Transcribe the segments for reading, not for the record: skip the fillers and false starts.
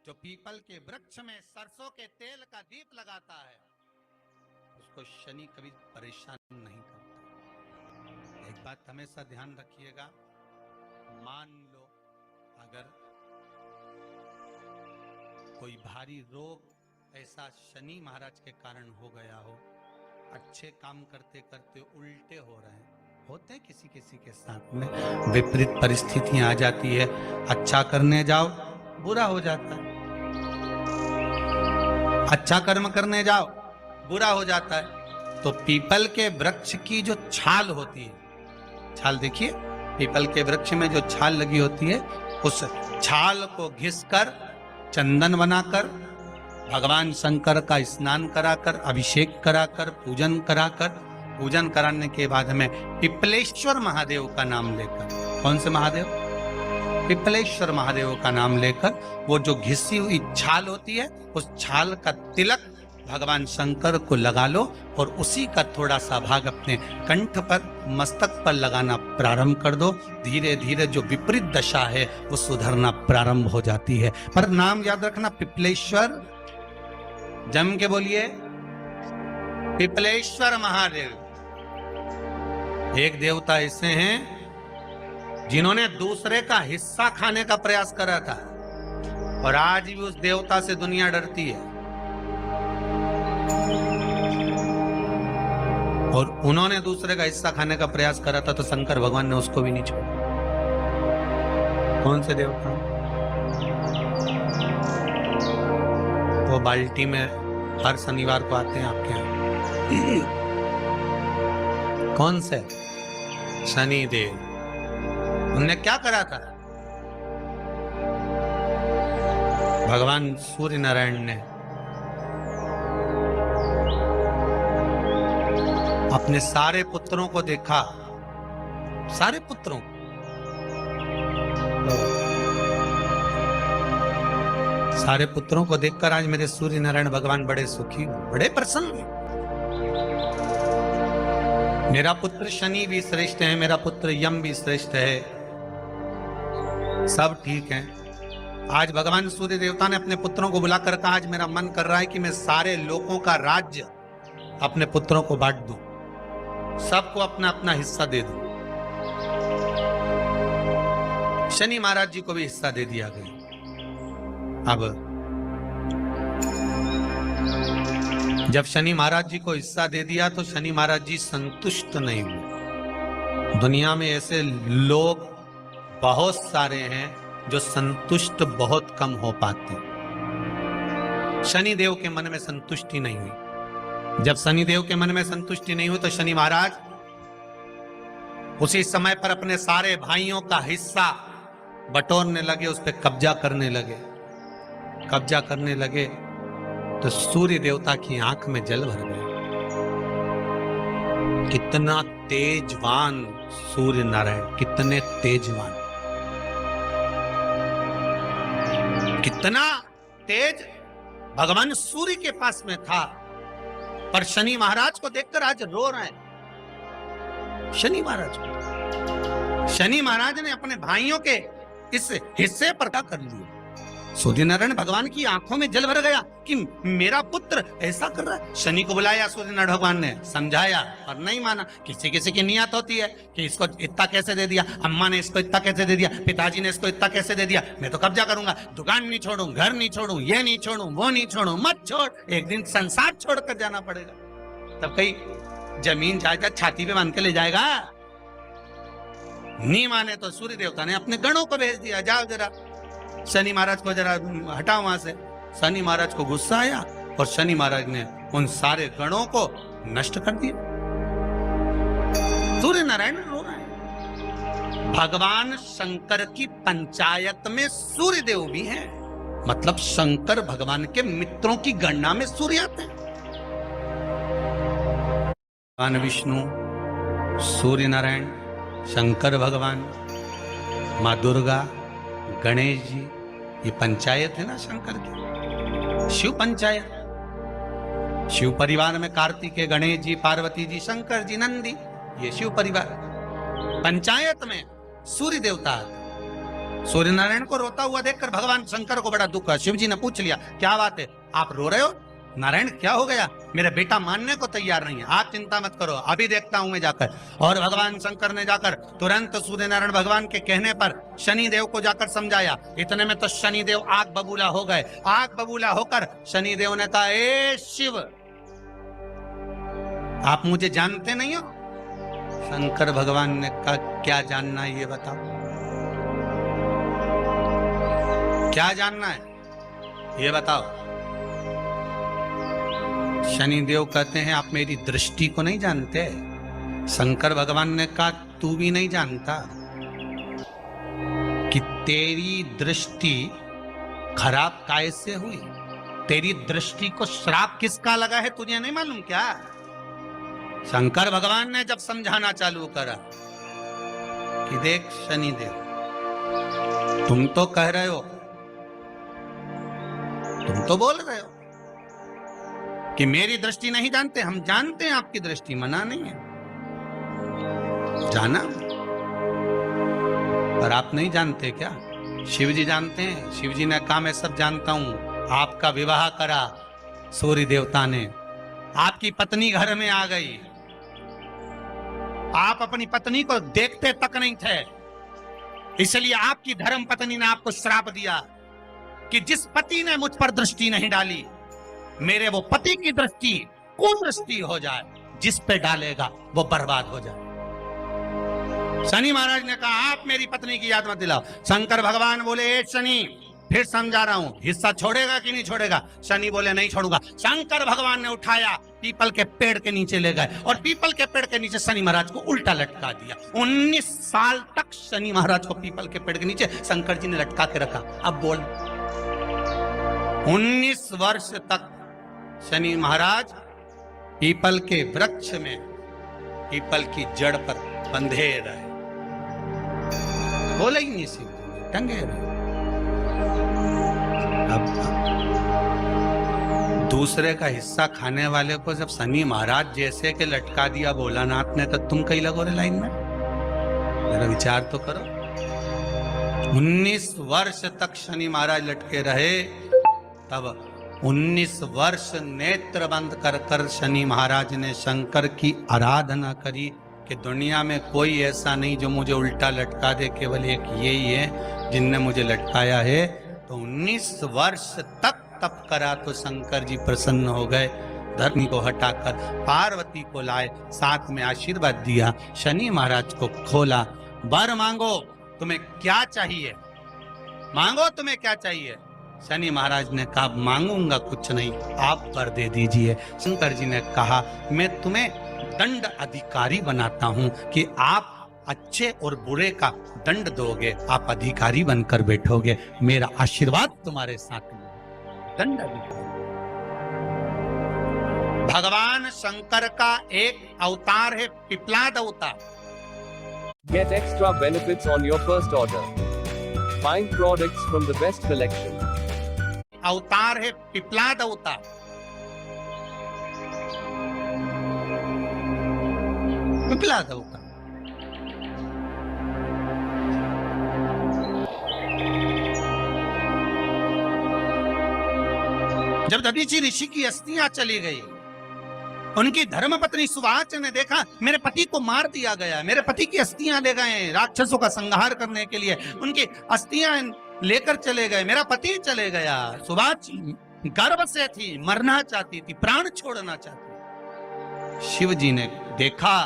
जो पीपल के वृक्ष में सरसों के तेल का दीप लगाता है उसको शनि कभी परेशान नहीं करता। एक बात हमेशा ध्यान रखिएगा, मान लो अगर कोई भारी रोग ऐसा शनि महाराज के कारण हो गया हो, अच्छे काम करते करते उल्टे हो रहे हैं, होते किसी किसी के साथ में विपरीत परिस्थितियां आ जाती है, अच्छा करने जाओ बुरा हो जाता है, अच्छा कर्म करने जाओ बुरा हो जाता है। तो पीपल के वृक्ष की जो छाल होती है, छाल देखिए, पीपल के वृक्ष में जो छाल लगी होती है, उस छाल को घिसकर चंदन बनाकर भगवान शंकर का स्नान कराकर, अभिषेक कराकर, पूजन कराकर, पूजन कराने के बाद हमें पिपलेश्वर महादेव का नाम लेकर, कौन से महादेव? पिपलेश्वर महादेव का नाम लेकर वो जो घिसी हुई छाल होती है, उस छाल का तिलक भगवान शंकर को लगा लो और उसी का थोड़ा सा भाग अपने कंठ पर, मस्तक पर लगाना प्रारंभ कर दो। धीरे धीरे जो विपरीत दशा है वो सुधरना प्रारंभ हो जाती है। पर नाम याद रखना, पिपलेश्वर, जम के बोलिए, पिपलेश्वर महादेव। एक देवता ऐसे हैं जिन्होंने दूसरे का हिस्सा खाने का प्रयास करा था और आज भी उस देवता से दुनिया डरती है। और उन्होंने दूसरे का हिस्सा खाने का प्रयास करा था तो शंकर भगवान ने उसको भी नहीं छोड़ा। कौन से देवता? वो बाल्टी में हर शनिवार को आते हैं आपके यहाँ। कौन से? शनि देव। उनने क्या करा था? भगवान सूर्य नारायण ने अपने सारे पुत्रों को देखा, सारे पुत्रों, सारे पुत्रों को देखकर आज मेरे सूर्य नारायण भगवान बड़े सुखी, बड़े प्रसन्न। मेरा पुत्र शनि भी श्रेष्ठ है, मेरा पुत्र यम भी श्रेष्ठ है, सब ठीक है। आज भगवान सूर्य देवता ने अपने पुत्रों को बुलाकर कहा, आज मेरा मन कर रहा है कि मैं सारे लोगों का राज्य अपने पुत्रों को बांट दूं, सबको अपना अपना हिस्सा दे दूं। शनि महाराज जी को भी हिस्सा दे दिया गया। अब जब शनि महाराज जी को हिस्सा दे दिया तो शनि महाराज जी संतुष्ट नहीं हुए। दुनिया में ऐसे लोग बहुत सारे हैं जो संतुष्ट बहुत कम हो पाते। शनि देव के मन में संतुष्टि नहीं हुई। जब शनि देव के मन में संतुष्टि नहीं हुई तो शनि महाराज उसी समय पर अपने सारे भाइयों का हिस्सा बटोरने लगे, उस पर कब्जा करने लगे। कब्जा करने लगे तो सूर्य देवता की आंख में जल भर गया। कितना तेजवान सूर्य नारायण, कितने तेजवान, कितना तेज भगवान सूर्य के पास में था। पर शनि महाराज को देखकर आज रो रहे हैं। शनि महाराज को, शनि महाराज ने अपने भाइयों के इस हिस्से पर क्या कर लिया। सूर्य नारायण भगवान की आंखों में जल भर गया कि मेरा पुत्र ऐसा कर रहा है। शनि को बुलाया सूर्य नारायण भगवान ने, समझाया और नहीं माना। किसी किसी की नियत होती है कि इसको इतना कैसे दे दिया, अम्मा ने इसको इतना कैसे दे दिया, पिताजी ने इसको इतना कैसे दे दिया, मैं तो कब्जा करूंगा, दुकान नहीं छोड़ू, घर नहीं छोड़ू, ये नहीं छोड़ू, वो नहीं छोड़ू। मत छोड़, एक दिन संसार छोड़कर जाना पड़ेगा। तब कहीं जमीन जायदाद छाती पे बांध के ले जाएगा। नहीं माने तो सूर्य देवता ने अपने गणों को भेज दिया, जाओ जरा शनि महाराज को जरा हटाओ वहां से। शनि महाराज को गुस्सा आया और शनि महाराज ने उन सारे गणों को नष्ट कर दिया। सूर्य नारायण रो रहा है। भगवान शंकर की पंचायत में सूर्य देव भी हैं, मतलब शंकर भगवान के मित्रों की गणना में सूर्य आते हैं। भगवान विष्णु, सूर्य नारायण, शंकर भगवान, माँ दुर्गा, गणेश जी, ये पंचायत है ना शंकर की, शिव पंचायत। शिव परिवार में कार्तिकेय, गणेश जी, पार्वती जी, शंकर जी, नंदी, ये शिव परिवार। पंचायत में सूर्य देवता। सूर्य नारायण को रोता हुआ देखकर भगवान शंकर को बड़ा दुख है। शिव जी ने पूछ लिया, क्या बात है, आप रो रहे हो? नारायण क्या हो गया? मेरा बेटा मानने को तैयार नहीं है। आप चिंता मत करो, अभी देखता हूं मैं जाकर। और भगवान शंकर ने जाकर तुरंत सूर्य नारायण भगवान के कहने पर शनि देव को जाकर समझाया। इतने में तो शनि देव आग बबूला हो गए। आग बबूला होकर शनि देव ने कहा, ए शिव, आप मुझे जानते नहीं हो? शंकर भगवान ने कहा, क्या जानना है ये बताओ, क्या जानना है ये बताओ। शनिदेव कहते हैं, आप मेरी दृष्टि को नहीं जानते। शंकर भगवान ने कहा, तू भी नहीं जानता कि तेरी दृष्टि खराब कैसे हुई? तेरी दृष्टि को श्राप किसका लगा है तुझे नहीं मालूम क्या? शंकर भगवान ने जब समझाना चालू करा कि देख शनिदेव, तुम तो कह रहे हो, तुम तो बोल रहे हो कि मेरी दृष्टि नहीं जानते। हम जानते हैं आपकी दृष्टि, मना नहीं है, जाना, पर आप नहीं जानते क्या? शिव जी जानते हैं। शिव जी ने कहा, मैं सब जानता हूं। आपका विवाह करा सूर्य देवता ने, आपकी पत्नी घर में आ गई, आप अपनी पत्नी को देखते तक नहीं थे, इसलिए आपकी धर्म पत्नी ने आपको श्राप दिया कि जिस पति ने मुझ पर दृष्टि नहीं डाली, मेरे वो पति की दृष्टि कुदृष्टि हो जाए, जिस पे डालेगा वो बर्बाद हो जाए। शनि महाराज ने कहा, आप मेरी पत्नी की याद मत दिलाओ। शंकर भगवान बोले, ए शनि, फिर समझा रहा हूं, हिस्सा छोड़ेगा कि नहीं छोड़ेगा? शनि बोले, नहीं छोड़ूंगा। शंकर भगवान ने उठाया, पीपल के पेड़ के नीचे ले गए और पीपल के पेड़ के नीचे शनि महाराज को उल्टा लटका दिया। 19 साल तक शनि महाराज को पीपल के पेड़ के नीचे शंकर जी ने लटका के रखा। अब बोल, 19 वर्ष तक शनि महाराज पीपल के वृक्ष में, पीपल की जड़ पर बंधे रहे, बोले ही नहीं, सीधे टंगे रहे। अब दूसरे का हिस्सा खाने वाले को जब शनि महाराज जैसे के लटका दिया भोलानाथ ने, तो तुम कहीं लगो रे लाइन में? मेरा विचार तो करो। 19 वर्ष तक शनि महाराज लटके रहे, तब 19 वर्ष नेत्र बंद कर कर शनि महाराज ने शंकर की आराधना करी कि दुनिया में कोई ऐसा नहीं जो मुझे उल्टा लटका दे, केवल एक यही है जिनने मुझे लटकाया है। तो 19 वर्ष तक तप करा तो शंकर जी प्रसन्न हो गए। धर्म को हटाकर पार्वती को लाए, साथ में आशीर्वाद दिया, शनि महाराज को खोला। वर मांगो, तुम्हें क्या चाहिए, मांगो तुम्हें क्या चाहिए। शनि महाराज ने कहा, मांगूंगा कुछ नहीं, आप वर दे दीजिए। शंकर जी ने कहा, मैं तुम्हें दंड अधिकारी बनाता हूं कि आप अच्छे और बुरे का दंड दोगे, आप अधिकारी बनकर बैठोगे, मेरा आशीर्वाद तुम्हारे साथ में। दंड अधिकारी भगवान शंकर का एक अवतार है, पिपलाद अवतार। Get extra benefits on your first order. Find products from the best collection. अवतार है पिपलाद अवतार। पिपलाद अवतार जब दधीचि ऋषि की अस्थियां चली गई, उनकी धर्मपत्नी सुवाच ने देखा, मेरे पति को मार दिया गया, मेरे पति की अस्थियां ले गए राक्षसों का संहार करने के लिए, उनकी अस्थियां लेकर चले गए, मेरा पति चले गया। सुवाच गर्भ से थी, मरना चाहती थी, प्राण छोड़ना चाहती। शिव जी ने देखा,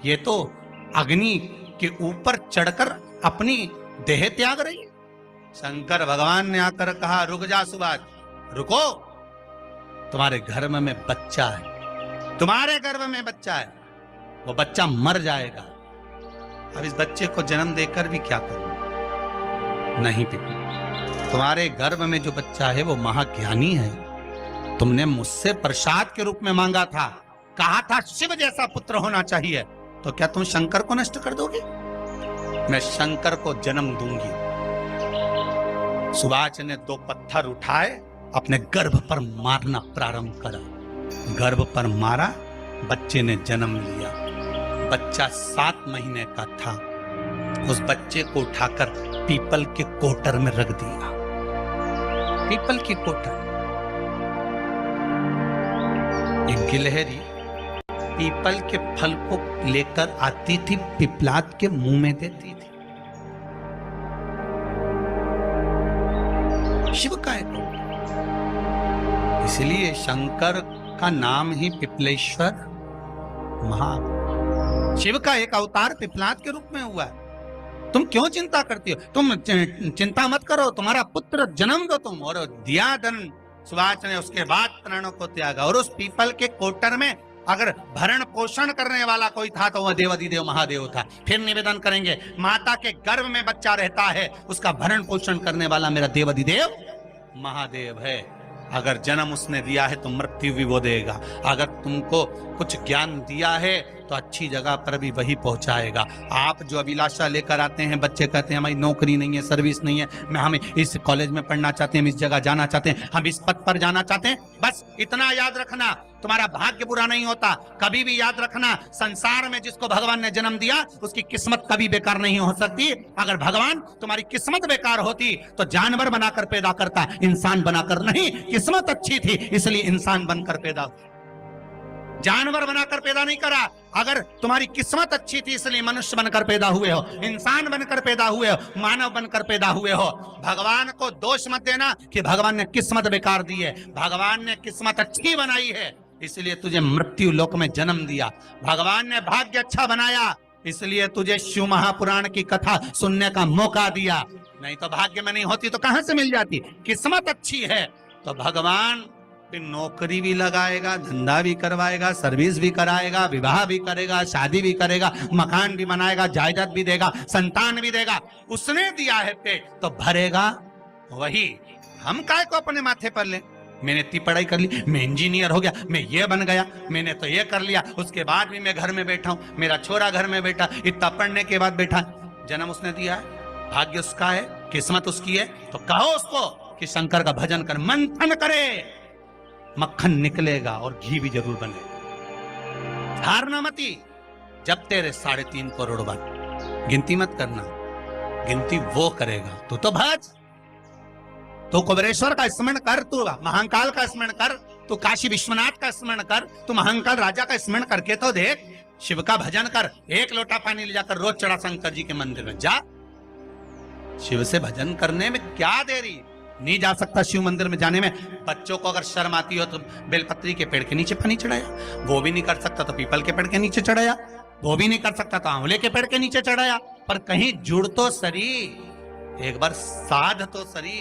ये तो अग्नि के ऊपर चढ़कर अपनी देह त्याग रही है। शंकर भगवान ने आकर कहा, रुक जा सुवाच, रुको, तुम्हारे गर्भ में बच्चा है, तुम्हारे गर्भ में बच्चा है, वो बच्चा मर जाएगा। अब इस बच्चे को जन्म देकर भी क्या करूं? नहीं पिता, तुम्हारे गर्भ में जो बच्चा है वो महाज्ञानी है, तुमने मुझसे प्रसाद के रूप में मांगा था, कहा था शिव जैसा पुत्र होना चाहिए, तो क्या तुम शंकर को नष्ट कर दोगे? मैं शंकर को जन्म दूंगी। सुवाच ने 2 पत्थर उठाए, अपने गर्भ पर मारना प्रारंभ करा, गर्भ पर मारा, बच्चे ने जन्म लिया। बच्चा 7 महीने का था, उस बच्चे को उठाकर पीपल के कोटर में रख दिया। पीपल की कोटर। एक गिलहरी पीपल के फल को लेकर आती थी, पिपलाद के मुंह में देती थी। शिव का है तो इसलिए शंकर का नाम ही पिपलेश्वर महा। शिव का एक अवतार पिपलाद के रूप में हुआ है। तुम क्यों चिंता करती हो? तुम चिंता मत करो, तुम्हारा पुत्र जन्म दो तुम। और दिया धन सुभाष ने, उसके बाद प्राणों को त्यागा। और उस पीपल के कोटर में अगर भरण पोषण करने वाला कोई था तो वह देवाधिदेव महादेव था। फिर निवेदन करेंगे, माता के गर्भ में बच्चा रहता है, उसका भरण पोषण करने वाला मेरा देवाधिदेव महादेव है। अगर जन्म उसने दिया है तो मृत्यु भी वो देगा। अगर तुमको कुछ ज्ञान दिया है तो अच्छी जगह पर भी वही पहुंचाएगा। आप जो अभिलाषा लेकर आते हैं, बच्चे कहते हैं हमारी नौकरी नहीं है, सर्विस नहीं है, हम इस कॉलेज में पढ़ना चाहते हैं, हम इस जगह जाना चाहते हैं, हम इस पद पर जाना चाहते हैं, बस इतना याद रखना, तुम्हारा भाग्य बुरा नहीं होता। कभी भी याद रखना, संसार में जिसको भगवान ने जन्म दिया उसकी किस्मत कभी बेकार नहीं हो सकती। अगर भगवान तुम्हारी किस्मत बेकार होती तो जानवर बनाकर पैदा करता, इंसान बनाकर नहीं। किस्मत अच्छी थी इसलिए इंसान बनकर पैदा हुआ, जानवर बनाकर पैदा नहीं करा। अगर तुम्हारी किस्मत अच्छी थी इसलिए मनुष्य बनकर पैदा हुए हो, इंसान बनकर पैदा हुए हो, मानव बनकर पैदा हुए हो। भगवान को दोष मत देना कि भगवान ने किस्मत बेकार दी है। भगवान ने किस्मत अच्छी बनाई है इसलिए तुझे मृत्यु लोक में जन्म दिया। भगवान ने भाग्य अच्छा बनाया इसलिए तुझे शिव महापुराण की कथा सुनने का मौका दिया। नहीं तो भाग्य में नहीं होती तो कहां से मिल जाती। किस्मत अच्छी है तो भगवान नौकरी भी लगाएगा, धंधा भी करवाएगा, सर्विस भी कराएगा, विवाह भी करेगा, शादी भी करेगा, मकान भी बनाएगा, जायदाद भी देगा, संतान भी देगा। उसने दिया है पेट तो भरेगा वही। हम काय को अपने माथे पर ले। मैंने इतनी पढ़ाई कर ली, मैं इंजीनियर हो गया, मैं ये बन गया, मैंने तो ये कर लिया, उसके बाद भी मैं घर में बैठा हूं, मेरा छोरा घर में बैठा, इतना पढ़ने के बाद बैठा। जन्म उसने दिया है, भाग्य उसका है, किस्मत उसकी है, तो कहो उसको कि शंकर का भजन कर, मंथन करे, मक्खन निकलेगा और घी भी जरूर बनेगा। हारना मती। जब तेरे 3.5 करोड़ बन, गिनती मत करना, गिनती वो करेगा। तू तो भज, तू कुबेरेश्वर का स्मरण कर, तू महाकाल का स्मरण कर, तू काशी विश्वनाथ का स्मरण कर, तू महाकाल राजा का स्मरण करके तो देख। शिव का भजन कर, 1 लोटा पानी ले जाकर रोज चढ़ा शंकर जी के मंदिर में जा। शिव से भजन करने में क्या देरी। नहीं जा सकता शिव मंदिर में जाने में। बच्चों को अगर शर्म आती हो तो बेलपत्री के पेड़ के नीचे पानी चढ़ाया, वो भी नहीं कर सकता तो पीपल के पेड़ के नीचे चढ़ाया, वो भी नहीं कर सकता तो आंवले के पेड़ के नीचे चढ़ाया। पर कहीं जुड़ तो सरी, एक बार साध तो सरी।